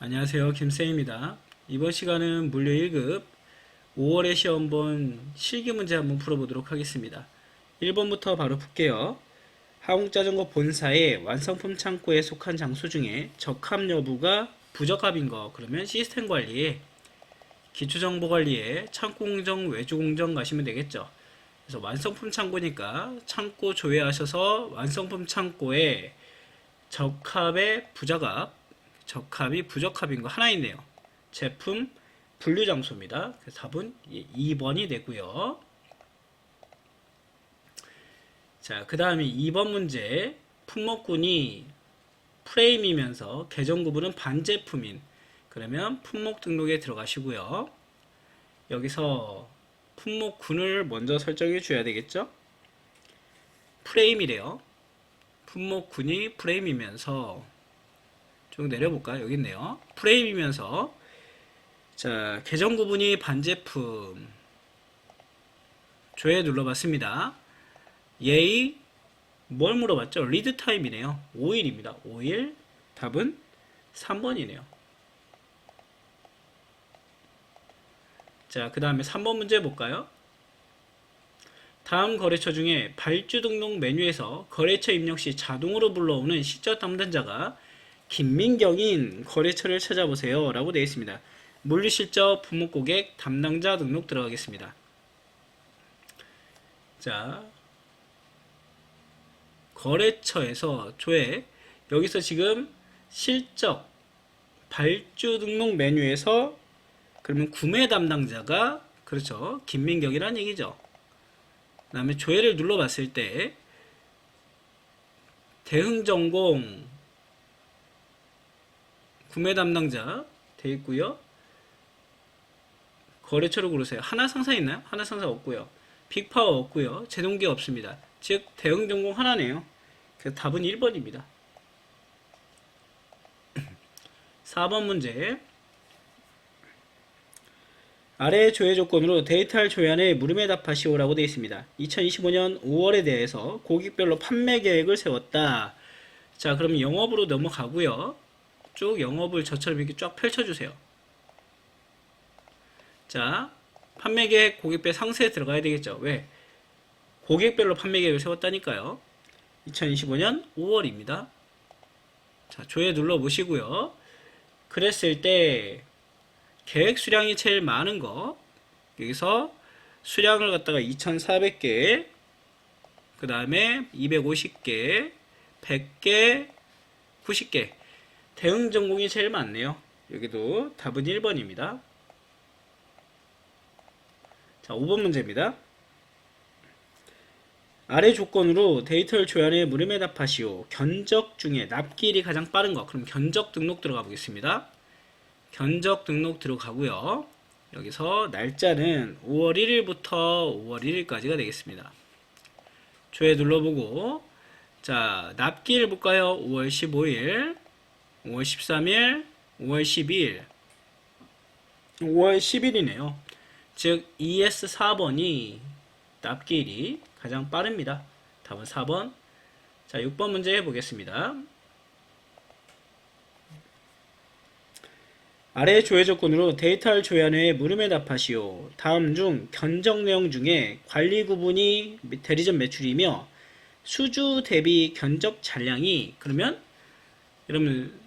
안녕하세요. 김쌤입니다. 이번 시간은 물류 1급 5월의 시험본 실기 문제 한번 풀어보도록 하겠습니다. 1번부터 바로 풀게요. 한국자전거 본사의 완성품 창고에 속한 장소 중에 적합 여부가 부적합인 거, 그러면 시스템 관리에 기초정보 관리에 창고 공정, 외주 공정 가시면 되겠죠. 그래서 완성품 창고니까 창고 조회하셔서 완성품 창고에 적합의 부적합, 적합이 부적합인 거 하나 있네요. 제품 분류 장소입니다. 그래서 답은 2번이 되고요. 자, 그 다음에 2번 문제. 품목군이 프레임이면서 계정 구분은 반제품인. 그러면 품목 등록에 들어가시고요. 여기서 품목군을 먼저 설정해 줘야 되겠죠? 프레임이래요. 품목군이 프레임이면서 쭉 내려볼까요? 여기 있네요. 프레임이면서 자, 계정 구분이 반제품 조회 눌러봤습니다. 예의 뭘 물어봤죠? 리드 타임이네요. 5일입니다. 5일 답은 3번이네요. 자, 그 다음에 3번 문제 볼까요? 다음 거래처 중에 발주 등록 메뉴에서 거래처 입력 시 자동으로 불러오는 시적 담당자가 김민경인 거래처를 찾아보세요 라고 되어 있습니다. 물류실적 품목고객 담당자 등록 들어가겠습니다. 자, 거래처에서 조회, 여기서 지금 실적 발주 등록 메뉴에서 그러면 구매 담당자가 그렇죠, 김민경이란 얘기죠. 그 다음에 조회를 눌러봤을 때 대흥전공 구매 담당자 돼 있고요. 거래처를 고르세요. 하나상사 있나요? 하나상사 없고요. 빅파워 없고요. 제동기 없습니다. 즉 대응전공 하나네요. 그래서 답은 1번입니다. 4번 문제. 아래 조회 조건으로 데이터를 조회안에 물음에 답하시오라고 되어 있습니다. 2025년 5월에 대해서 고객별로 판매 계획을 세웠다. 자, 그럼 영업으로 넘어가고요. 쭉 영업을 저처럼 이렇게 쫙 펼쳐주세요. 자, 판매 계획 고객별 상세에 들어가야 되겠죠. 왜? 고객별로 판매 계획을 세웠다니까요. 2025년 5월입니다. 자, 조회 눌러보시고요. 그랬을 때 계획 수량이 제일 많은 거, 여기서 수량을 갖다가 2,400개, 그 다음에 250개, 100개, 90개. 대응 전공이 제일 많네요. 여기도 답은 1번입니다. 자, 5번 문제입니다. 아래 조건으로 데이터를 조회하여 물음에 답하시오. 견적 중에 납기일이 가장 빠른 거. 그럼 견적 등록 들어가 보겠습니다. 견적 등록 들어가고요. 여기서 날짜는 5월 1일부터 5월 1일까지가 되겠습니다. 조회 눌러보고 자, 납기일 볼까요? 5월 15일, 5월 13일, 5월 12일, 5월 10일이네요. 즉 ES 4번이 납기일이 가장 빠릅니다. 답은 4번. 자, 6번 문제 해보겠습니다. 아래 조회 조건으로 데이터를 조회한 후에 물음에 답하시오. 다음 중 견적 내용 중에 관리 구분이 대리점 매출이며 수주 대비 견적 잔량이, 그러면 여러분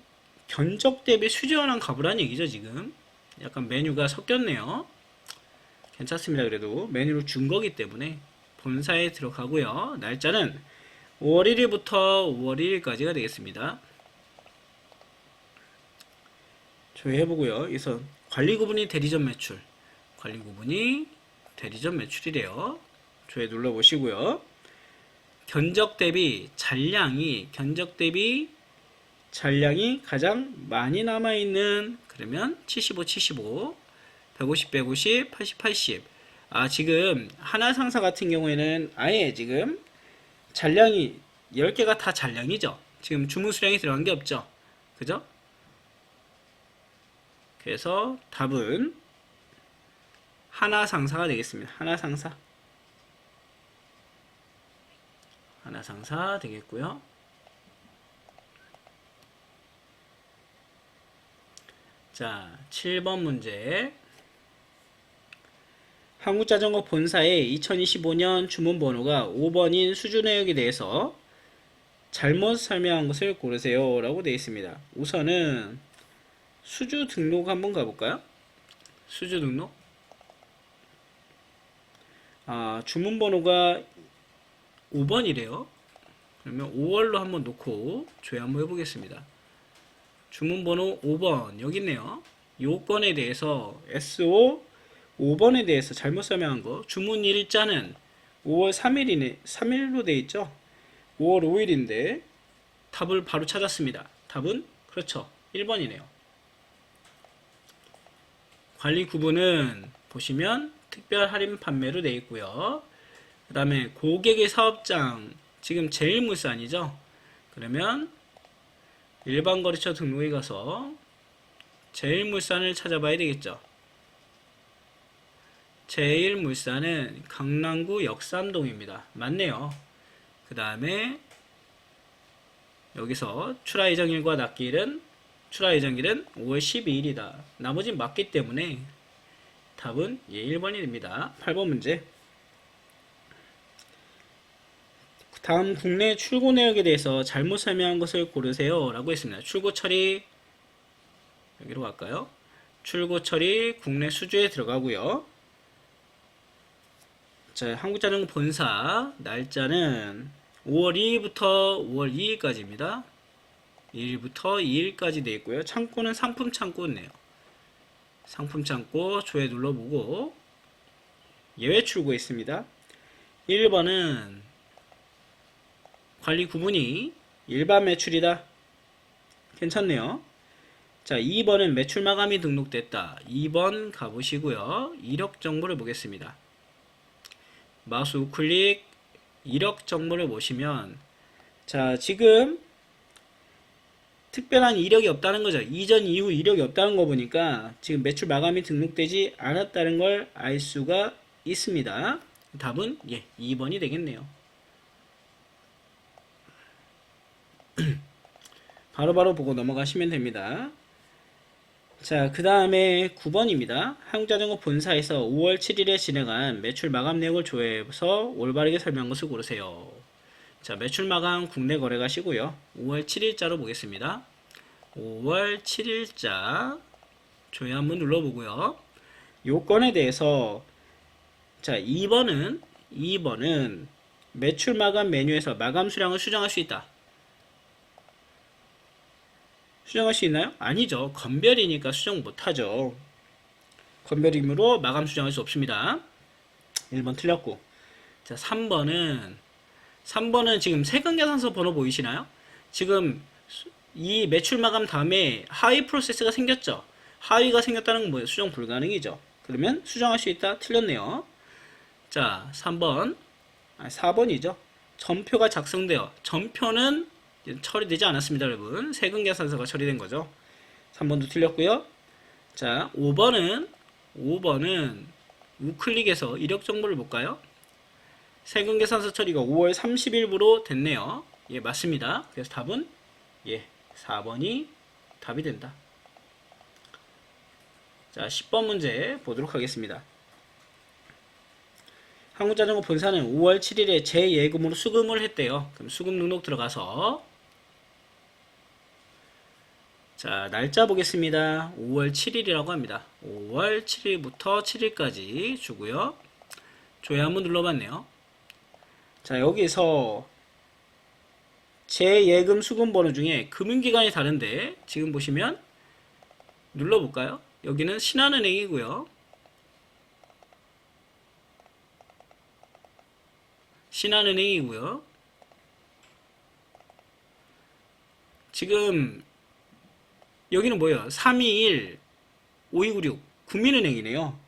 견적 대비 수주하는 값이란 얘기죠. 지금 약간 메뉴가 섞였네요. 괜찮습니다. 그래도 메뉴를 준 거기 때문에 본사에 들어가고요. 날짜는 5월 1일부터 5월 1일까지가 되겠습니다. 조회해보고요. 그래서 관리 구분이 대리점 매출, 관리 구분이 대리점 매출이래요. 조회 눌러보시고요. 견적 대비 잔량이, 견적 대비 잔량이 가장 많이 남아있는, 그러면 75, 75, 150, 150, 80, 80. 아, 지금 하나 상사 같은 경우에는 아예 지금 잔량이 10개가 다 잔량이죠. 지금 주문 수량이 들어간 게 없죠. 그죠? 그래서 답은 하나 상사가 되겠습니다. 하나 상사. 하나 상사 되겠고요. 자, 7번 문제. 한국자전거 본사의 2025년 주문번호가 5번인 수주 내역에 대해서 잘못 설명한 것을 고르세요 라고 되어 있습니다. 우선은 수주 등록 한번 가볼까요? 수주 등록. 주문번호가 5번이래요. 그러면 5월로 한번 놓고 조회 한번 해보겠습니다. 주문번호 5번 여기 있네요. 요건에 대해서 SO 5번에 대해서 잘못 설명한 거. 주문 일자는 5월 3일로 되어 있죠. 5월 5일인데 답을 바로 찾았습니다. 답은 그렇죠. 1번이네요. 관리 구분은 보시면 특별 할인 판매로 되어 있고요. 그 다음에 고객의 사업장 지금 제일물산이죠. 그러면 일반 거래처 등록에 가서 제일물산을 찾아봐야 되겠죠. 제일물산은 강남구 역삼동입니다. 맞네요. 그 다음에 여기서 출하 예정일과 납기일은 출하 예정일은 5월 12일이다. 나머지는 맞기 때문에 답은 1번이 됩니다. 8번 문제. 다음 국내 출고 내역에 대해서 잘못 설명한 것을 고르세요 라고 했습니다. 출고 처리 여기로 갈까요? 출고 처리 국내 수주에 들어가고요. 자, 한국자전거 본사 날짜는 5월 2일부터 5월 2일까지입니다. 1일부터 2일까지 되어 있고요. 창고는 상품 창고네요. 상품 창고 조회 눌러보고 예외 출고 있습니다. 1번은 관리 구분이 일반 매출이다. 괜찮네요. 자, 2번은 매출 마감이 등록됐다. 2번 가보시고요. 이력 정보를 보겠습니다. 마우스 우클릭 이력 정보를 보시면 자, 지금 특별한 이력이 없다는 거죠. 이전 이후 이력이 없다는 거 보니까 지금 매출 마감이 등록되지 않았다는 걸 알 수가 있습니다. 답은 2번이 되겠네요. 바로바로 보고 넘어가시면 됩니다. 자, 그 다음에 9번입니다. 한국자전거 본사에서 5월 7일에 진행한 매출 마감 내역을 조회해서 올바르게 설명한 것을 고르세요. 자, 매출 마감 국내 거래 가시고요. 5월 7일자로 보겠습니다. 5월 7일자 조회 한번 눌러보고요. 요건에 대해서 자, 2번은 매출 마감 메뉴에서 마감 수량을 수정할 수 있다. 수정할 수 있나요? 아니죠. 건별이니까 수정 못하죠. 건별이므로 마감 수정할 수 없습니다. 1번 틀렸고. 자, 3번은 지금 세금계산서 번호 보이시나요? 지금 이 매출 마감 다음에 하위 프로세스가 생겼죠. 하위가 생겼다는 건 뭐예요? 수정 불가능이죠. 그러면 수정할 수 있다? 틀렸네요. 자, 4번이죠. 전표가 작성되어 전표는 처리되지 않았습니다, 여러분. 세금계산서가 처리된 거죠. 3번도 틀렸고요. 자, 5번은 우클릭해서 이력 정보를 볼까요? 세금계산서 처리가 5월 30일부로 됐네요. 예, 맞습니다. 그래서 답은 4번이 답이 된다. 자, 10번 문제 보도록 하겠습니다. 한국자전거 본사는 5월 7일에 재예금으로 수금을 했대요. 그럼 수금 등록 들어가서 자, 날짜 보겠습니다. 5월 7일이라고 합니다. 5월 7일부터 7일까지 주고요. 조회 한번 눌러봤네요. 자, 여기서 재예금 수금 번호 중에 금융기관이 다른데 지금 보시면 눌러볼까요? 여기는 신한은행이고요. 신한은행이고요. 지금 여기는 뭐예요? 321 5296 국민은행이네요.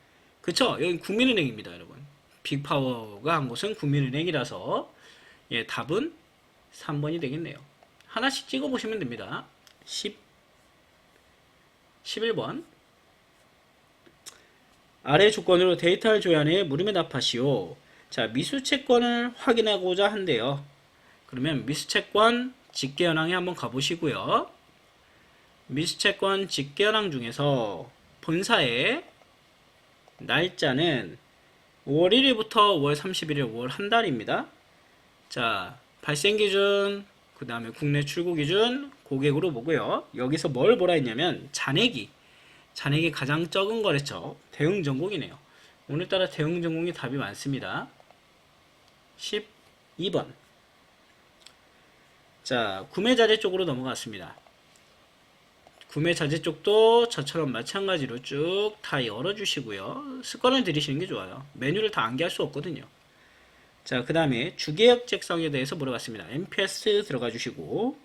그쵸? 여기 국민은행입니다, 여러분. 빅파워가 한 곳은 국민은행이라서 답은 3번이 되겠네요. 하나씩 찍어보시면 됩니다. 11번 아래 조건으로 데이터를 조회해 물음에 답하시오. 자, 미수채권을 확인하고자 한대요. 그러면 미수채권 직계현황에 한번 가보시고요. 미수채권 직결항 중에서 본사의 날짜는 5월 1일부터 5월 31일 5월 한 달입니다. 자, 발생 기준, 그 다음에 국내 출고 기준, 고객으로 보고요. 여기서 뭘 보라 했냐면 잔액이 가장 적은 거래처 대응 전공이네요. 오늘따라 대응 전공이 답이 많습니다. 12번. 자, 구매 자재 쪽으로 넘어갔습니다. 구매 자재 쪽도 저처럼 마찬가지로 쭉 다 열어주시고요. 습관을 들이시는 게 좋아요. 메뉴를 다 암기할 수 없거든요. 자, 그 다음에 주계약 책성에 대해서 물어봤습니다. MPS 들어가 주시고,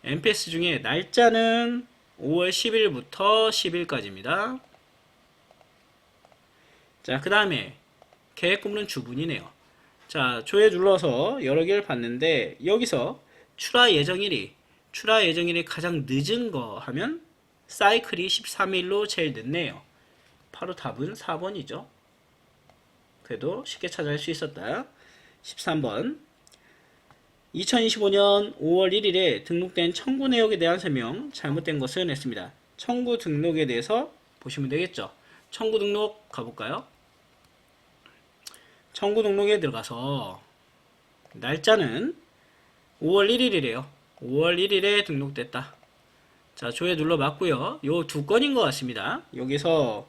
MPS 중에 날짜는 5월 10일부터 10일까지입니다. 자, 그 다음에 계획 구물은 주분이네요. 자, 조회 눌러서 여러 개를 봤는데 여기서 출하 예정일이 가장 늦은 거 하면 사이클이 13일로 제일 늦네요. 바로 답은 4번이죠. 그래도 쉽게 찾아낼 수 있었다. 13번. 2025년 5월 1일에 등록된 청구 내역에 대한 설명, 잘못된 것은 했습니다. 청구 등록에 대해서 보시면 되겠죠. 청구 등록 가볼까요? 청구 등록에 들어가서 날짜는 5월 1일이래요. 5월 1일에 등록됐다. 자, 조회 눌러 맞고요. 요 두 건인 것 같습니다. 여기서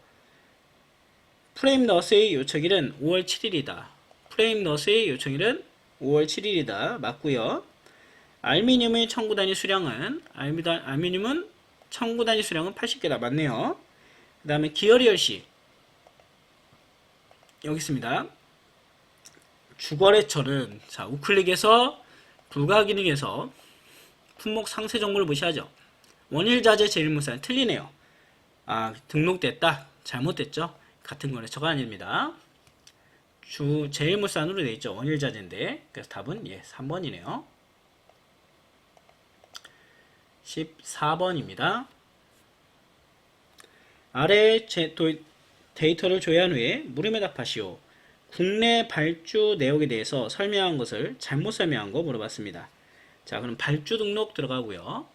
프레임 너스의 요청일은 5월 7일이다. 프레임 너스의 요청일은 5월 7일이다. 맞고요. 알미늄의 청구 단위 수량은 알미늄은 청구 단위 수량은 80개다. 맞네요. 그 다음에 기어리얼시 여기 있습니다. 주거래처는 자, 우클릭에서 불가 기능에서 품목 상세 정보를 무시하죠. 원일자재 제일물산 틀리네요. 아, 등록됐다. 잘못됐죠. 같은 거래처가 아닙니다. 제일물산으로 되어 있죠. 원일자재인데. 그래서 답은 3번이네요. 14번입니다. 아래 데이터를 조회한 후에 물음에 답하시오. 국내 발주 내역에 대해서 설명한 것을 잘못 설명한 거 물어봤습니다. 자, 그럼 발주 등록 들어가고요.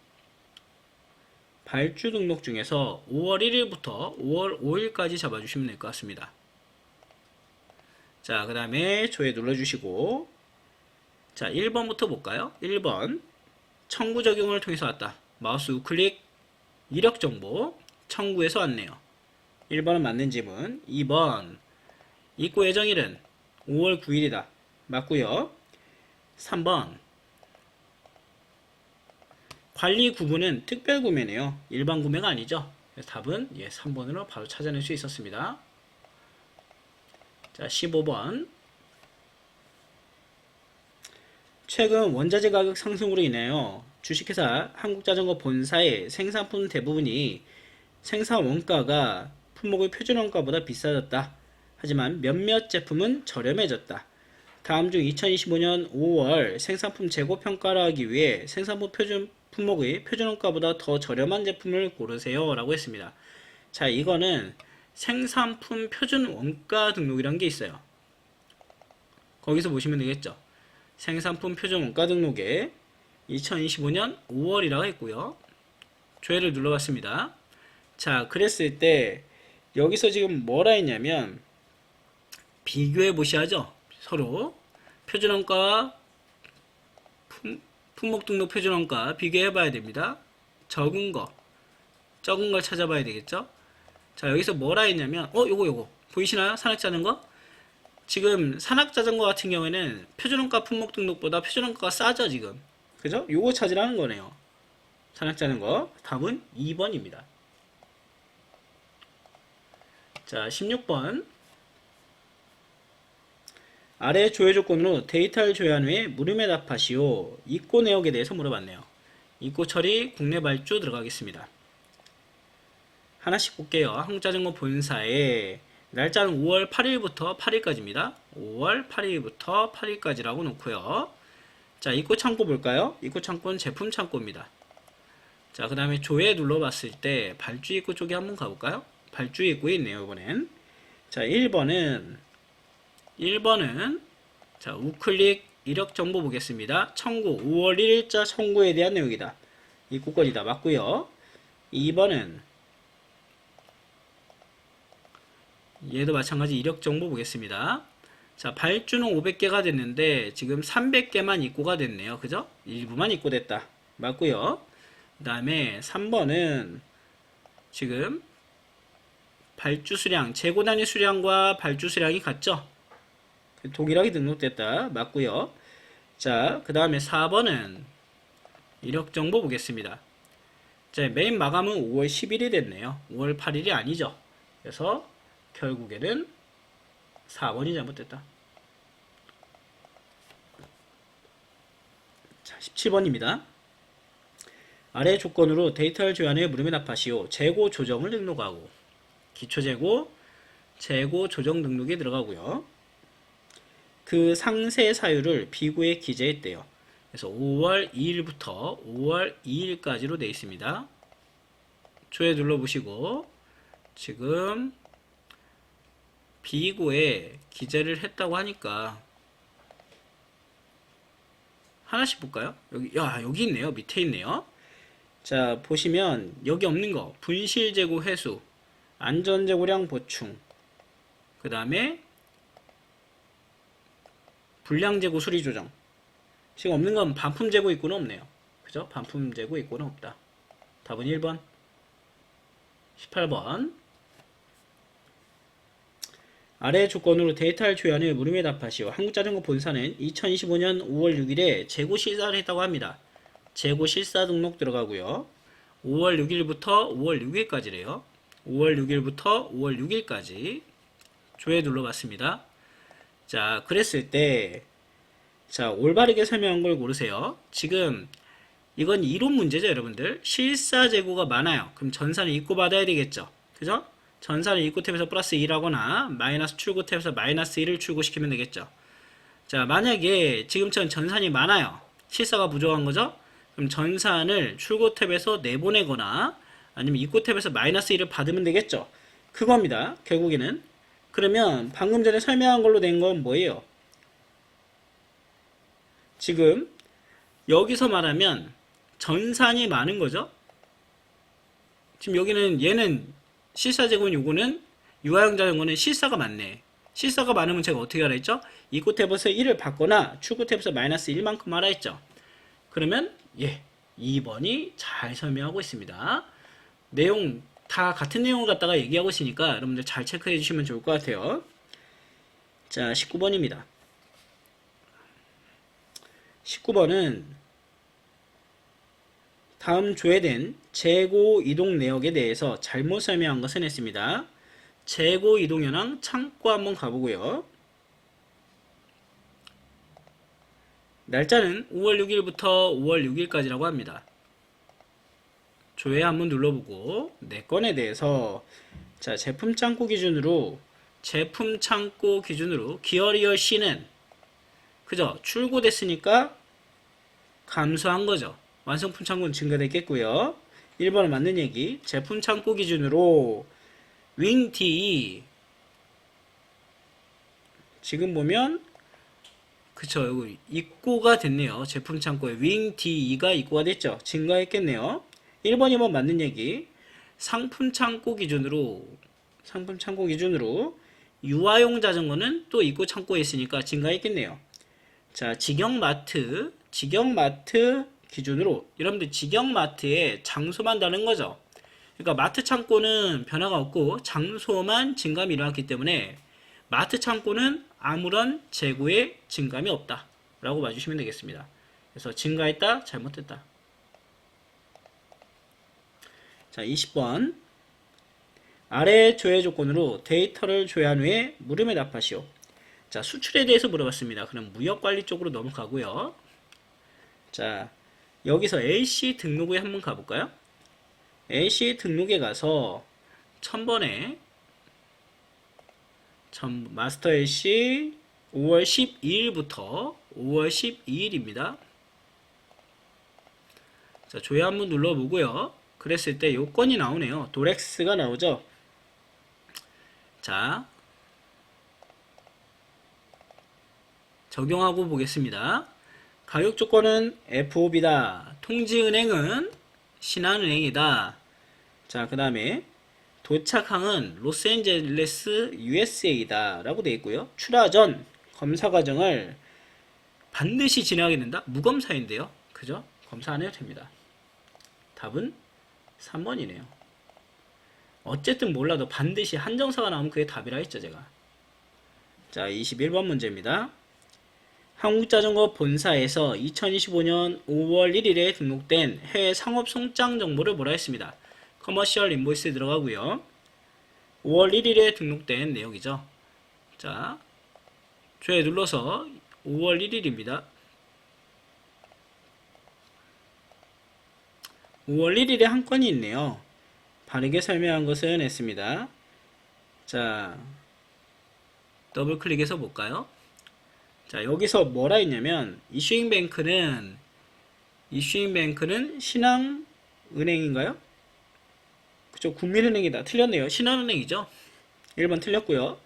발주 등록 중에서 5월 1일부터 5월 5일까지 잡아주시면 될 것 같습니다. 자, 그 다음에 조회 눌러주시고, 자, 1번부터 볼까요? 1번. 청구 적용을 통해서 왔다. 마우스 우클릭, 이력 정보, 청구에서 왔네요. 1번은 맞는 지문. 2번. 입고 예정일은 5월 9일이다. 맞고요. 3번. 관리 구분은 특별 구매네요. 일반 구매가 아니죠. 그래서 답은 3번으로 바로 찾아낼 수 있었습니다. 자, 15번. 최근 원자재 가격 상승으로 인하여 주식회사 한국자전거 본사의 생산품 대부분이 생산 원가가 품목의 표준 원가보다 비싸졌다. 하지만 몇몇 제품은 저렴해졌다. 다음 중 2025년 5월 생산품 재고 평가를 하기 위해 생산품 품목의 표준원가보다 더 저렴한 제품을 고르세요 라고 했습니다. 자, 이거는 생산품 표준원가 등록이란 게 있어요. 거기서 보시면 되겠죠. 생산품 표준원가 등록에 2025년 5월이라고 했고요. 조회를 눌러봤습니다. 자, 그랬을 때 여기서 지금 뭐라 했냐면 비교해 보셔야죠. 서로 표준원가와 품목 등록 표준원가 비교해 봐야 됩니다. 적은 걸 찾아봐야 되겠죠. 자, 여기서 뭐라 했냐면 요거 보이시나요? 산악자전거? 지금 산악자전거 같은 경우에는 표준원가 품목 등록보다 표준원가가 싸죠 지금. 그죠? 요거 찾으라는 거네요. 산악자전거. 답은 2번입니다. 자, 16번. 아래 조회 조건으로 데이터를 조회한 후에 물음에 답하시오. 입고 내역에 대해서 물어봤네요. 입고 처리 국내 발주 들어가겠습니다. 하나씩 볼게요. 한국자전거 본사에 날짜는 5월 8일부터 8일까지입니다. 5월 8일부터 8일까지라고 놓고요. 자, 입고 창고 볼까요? 입고 창고는 제품 창고입니다. 자, 그 다음에 조회 눌러봤을 때 발주 입고 쪽에 한번 가볼까요? 발주 입고에 있네요, 이번엔. 자, 1번은 우클릭 이력 정보 보겠습니다. 청구 5월 1일자 청구에 대한 내용이다. 입구권이다. 맞고요. 2번은 얘도 마찬가지 이력 정보 보겠습니다. 자, 발주는 500개가 됐는데 지금 300개만 입고가 됐네요. 그죠? 일부만 입고됐다. 맞고요. 그 다음에 3번은 지금 발주 수량, 재고 단위 수량과 발주 수량이 같죠? 동일하게 등록됐다. 맞고요. 자, 그 다음에 4번은 이력 정보 보겠습니다. 자, 메인 마감은 5월 10일이 됐네요. 5월 8일이 아니죠. 그래서 결국에는 4번이 잘못됐다. 자, 17번입니다. 아래 조건으로 데이터를 조회한 후에 물음에 답하시오. 재고 조정을 등록하고 기초재고, 재고 조정 등록에 들어가고요. 그 상세 사유를 비고에 기재했대요. 그래서 5월 2일부터 5월 2일까지로 되어 있습니다. 조회 눌러보시고 지금 비고에 기재를 했다고 하니까 하나씩 볼까요? 여기 있네요. 밑에 있네요. 자, 보시면 여기 없는 거 분실 재고 회수, 안전 재고량 보충, 그 다음에 불량 재고 수리 조정. 지금 없는 건 반품 재고 입고는 없네요. 그죠? 반품 재고 입고는 없다. 답은 1번. 18번. 아래 조건으로 데이터를 조회한 후 물음에 답하시오. 한국자전거 본사는 2025년 5월 6일에 재고 실사를 했다고 합니다. 재고 실사 등록 들어가고요. 5월 6일부터 5월 6일까지래요. 5월 6일부터 5월 6일까지 조회 눌러봤습니다. 자, 그랬을 때, 자, 올바르게 설명한 걸 고르세요. 지금, 이건 이론 문제죠, 여러분들. 실사 재고가 많아요. 그럼 전산을 입고 받아야 되겠죠. 그죠? 전산을 입고 탭에서 플러스 2라거나, 마이너스 출고 탭에서 마이너스 1을 출고시키면 되겠죠. 자, 만약에 지금처럼 전산이 많아요. 실사가 부족한 거죠? 그럼 전산을 출고 탭에서 내보내거나, 아니면 입고 탭에서 마이너스 1을 받으면 되겠죠. 그겁니다. 결국에는. 그러면 방금 전에 설명한 걸로 된 건 뭐예요? 지금 여기서 말하면 전산이 많은 거죠. 지금 여기는 얘는 실사 재고는 요거는 유아용 자전거는 실사가 많네. 실사가 많으면 제가 어떻게 하라 했죠? 입고 탭에서 1을 받거나 출고 탭에서 마이너스 1만큼 하라 했죠. 그러면 2번이 잘 설명하고 있습니다. 내용 다 같은 내용을 갖다가 얘기하고 있으니까 여러분들 잘 체크해 주시면 좋을 것 같아요. 자, 19번입니다. 19번은 다음 조회된 재고 이동 내역에 대해서 잘못 설명한 것은 했습니다. 재고 이동 현황 창고 한번 가보고요. 날짜는 5월 6일부터 5월 6일까지라고 합니다. 조회 한번 눌러보고 내 건에 대해서 자, 제품 창고 기준으로 기어리얼 C는 그죠? 출고됐으니까 감소한 거죠. 완성품 창고는 증가됐겠고요. 1번은 맞는 얘기. 제품 창고 기준으로 윙 D 지금 보면 그쵸, 여기 입고가 됐네요. 제품 창고에 윙 D2가 입고가 됐죠. 증가했겠네요. 1번, 2번 맞는 얘기. 상품 창고 기준으로 유아용 자전거는 또 입고 창고에 있으니까 증가했겠네요. 자, 직영마트 기준으로 여러분들 직영마트의 장소만 다른 거죠. 그러니까 마트 창고는 변화가 없고 장소만 증감이 일어났기 때문에 마트 창고는 아무런 재고의 증감이 없다 라고 봐주시면 되겠습니다. 그래서 증가했다, 잘못됐다. 자, 20번. 아래 조회 조건으로 데이터를 조회한 후에 물음에 답하시오. 자, 수출에 대해서 물어봤습니다. 그럼 무역관리 쪽으로 넘어가고요. 자, 여기서 LC 등록에 한번 가볼까요? LC 등록에 가서 1000번에 마스터 LC 5월 12일부터 5월 12일입니다. 자, 조회 한번 눌러보고요. 그랬을 때 요건이 나오네요. 도렉스가 나오죠. 자, 적용하고 보겠습니다. 가격 조건은 FOB다. 통지은행은 신한은행이다. 자, 그 다음에 도착항은 로스앤젤레스 USA다 라고 되어 있고요. 출하 전 검사 과정을 반드시 진행하게 된다? 무검사인데요. 그죠? 검사 안 해도 됩니다. 답은 3번이네요. 어쨌든 몰라도 반드시 한정사가 나오면 그게 답이라 했죠, 제가. 자, 21번 문제입니다. 한국자전거 본사에서 2025년 5월 1일에 등록된 해외 상업 송장 정보를 뭐라 했습니다. 커머셜 인보이스에 들어가고요. 5월 1일에 등록된 내역이죠. 자, 조회 눌러서 5월 1일입니다. 5월 1일에 한 건이 있네요. 바르게 설명한 것은 했습니다. 자, 더블 클릭해서 볼까요? 자, 여기서 뭐라 했냐면 이슈잉뱅크는 신한은행인가요? 그쵸, 국민은행이다. 틀렸네요. 신한은행이죠. 1번 틀렸고요.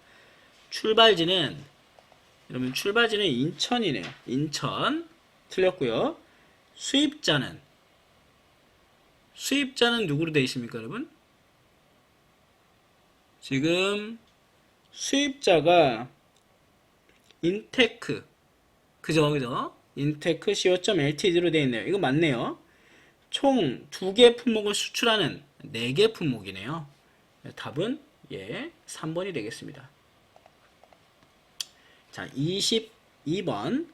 여러분 출발지는 인천이네요. 인천 틀렸고요. 수입자는 누구로 되어 있습니까, 여러분? 지금 수입자가 인테크, 그죠? 인테크 co.ltd로 되어 있네요. 이거 맞네요. 총 2개 품목을 수출하는 4개 품목이네요. 답은 3번이 되겠습니다. 자, 22번.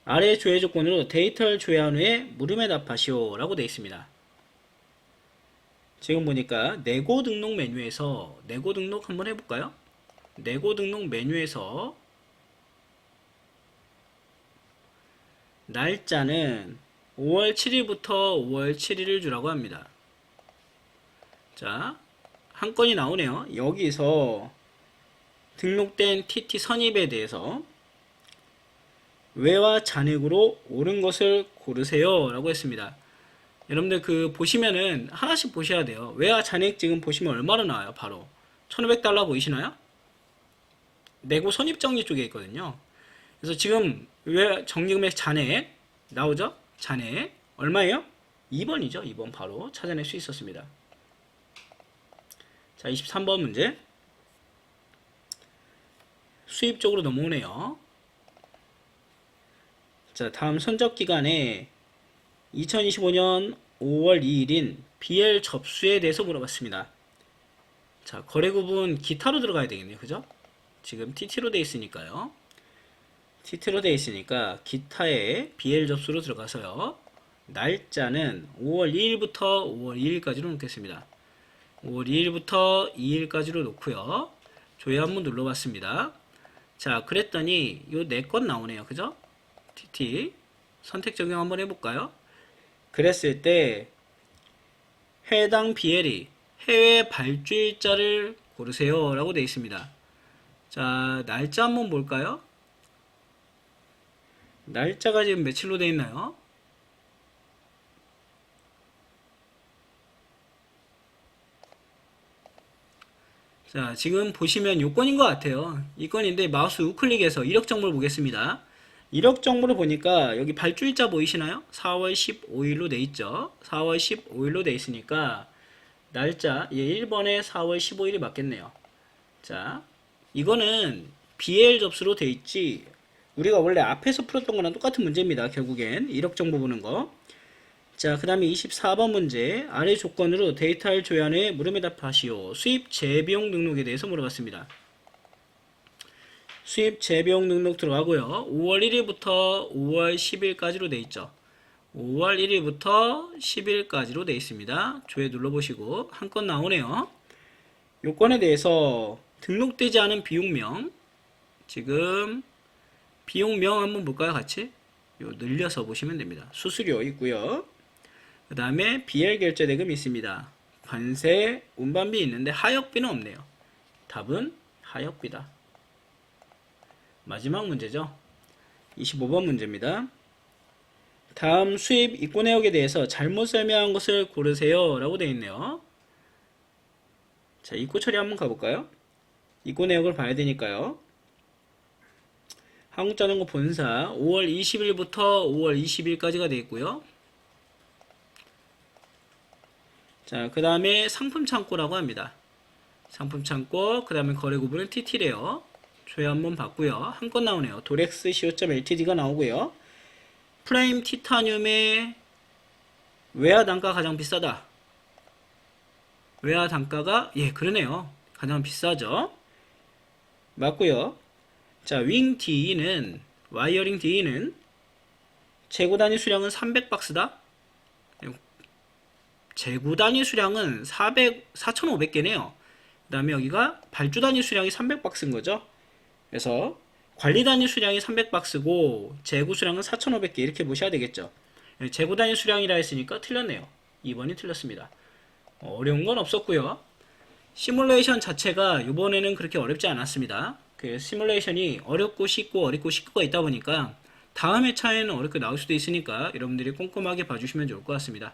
아래 조회 조건으로 데이터를 조회한 후에 물음에 답하시오 라고 되어 있습니다. 지금 보니까 내고 등록 메뉴에서 내고 등록 한번 해볼까요? 내고 등록 메뉴에서 날짜는 5월 7일부터 5월 7일을 주라고 합니다. 자, 한 건이 나오네요. 여기서 등록된 TT 선입에 대해서 외와 잔액으로 옳은 것을 고르세요 라고 했습니다. 여러분들 보시면은 하나씩 보셔야 돼요. 외와 잔액 지금 보시면 얼마로 나와요? 바로 1500달러 보이시나요? 내고 선입정리 쪽에 있거든요. 그래서 지금 외 정기금액 잔액 나오죠? 잔액 얼마예요? 2번이죠. 2번 바로 찾아낼 수 있었습니다. 자, 23번 문제. 수입 쪽으로 넘어오네요. 자, 다음 선적 기간에 2025년 5월 2일인 BL 접수에 대해서 물어봤습니다. 자, 거래 구분 기타로 들어가야 되겠네요. 그죠? 지금 TT로 되어 있으니까요. TT로 되어 있으니까 기타에 BL 접수로 들어가서요. 날짜는 5월 2일부터 5월 2일까지로 놓겠습니다. 5월 2일부터 2일까지로 놓고요. 조회 한번 눌러봤습니다. 자, 그랬더니 요 4건 나오네요. 그죠? TT 선택 적용 한번 해볼까요? 그랬을 때 해당 BL이 해외 발주일자를 고르세요 라고 되어 있습니다. 자, 날짜 한번 볼까요? 날짜가 지금 며칠로 되어 있나요? 자, 지금 보시면 요건인 것 같아요. 이 건인데 마우스 우클릭해서 이력 정보를 보겠습니다. 이력 정보를 보니까 여기 발주일자 보이시나요? 4월 15일로 돼 있죠. 4월 15일로 돼 있으니까 날짜 1번에 4월 15일이 맞겠네요. 자, 이거는 BL 접수로 돼 있지 우리가 원래 앞에서 풀었던 거랑 똑같은 문제입니다. 결국엔 이력 정보 보는 거. 자, 그 다음에 24번 문제. 아래 조건으로 데이터를 조회한 후에 물음에 답하시오. 수입 재비용 등록에 대해서 물어봤습니다. 수입 재비용 등록 들어가고요. 5월 1일부터 5월 10일까지로 돼 있죠. 5월 1일부터 10일까지로 돼 있습니다. 조회 눌러보시고 한 건 나오네요. 요건에 대해서 등록되지 않은 비용명, 지금 비용명 한번 볼까요? 같이 늘려서 보시면 됩니다. 수수료 있고요. 그 다음에 BL 결제 대금이 있습니다. 관세, 운반비 있는데 하역비는 없네요. 답은 하역비다. 마지막 문제죠. 25번 문제입니다. 다음 수입 입고 내역에 대해서 잘못 설명한 것을 고르세요 라고 되어 있네요. 자, 입고 처리 한번 가볼까요? 입고 내역을 봐야 되니까요. 한국자전거 본사 5월 20일부터 5월 20일까지가 되어 있고요. 자, 그 다음에 상품 창고라고 합니다. 상품 창고, 그 다음에 거래 구분은 TT래요. 조회 한번 봤고요. 한 건 나오네요. 도렉스 co.ltd가 나오고요. 프라임 티타늄의 외화 단가 가장 비싸다. 외화 단가가 그러네요. 가장 비싸죠. 맞고요. 자, 윙 D는 와이어링 D는 재고 단위 수량은 300박스다. 재고 단위 수량은 4,500개네요. 그 다음에 여기가 발주 단위 수량이 300박스인 거죠. 그래서 관리 단위 수량이 300박스고 재고 수량은 4,500개 이렇게 보셔야 되겠죠. 재고 단위 수량이라 했으니까 틀렸네요. 2번이 틀렸습니다. 어려운 건 없었고요. 시뮬레이션 자체가 이번에는 그렇게 어렵지 않았습니다. 그 시뮬레이션이 어렵고 쉽고가 있다 보니까 다음 회차에는 어렵게 나올 수도 있으니까 여러분들이 꼼꼼하게 봐주시면 좋을 것 같습니다.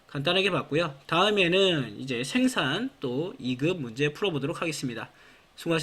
간단하게 봤고요. 다음에는 이제 생산 또 2급 문제 풀어보도록 하겠습니다.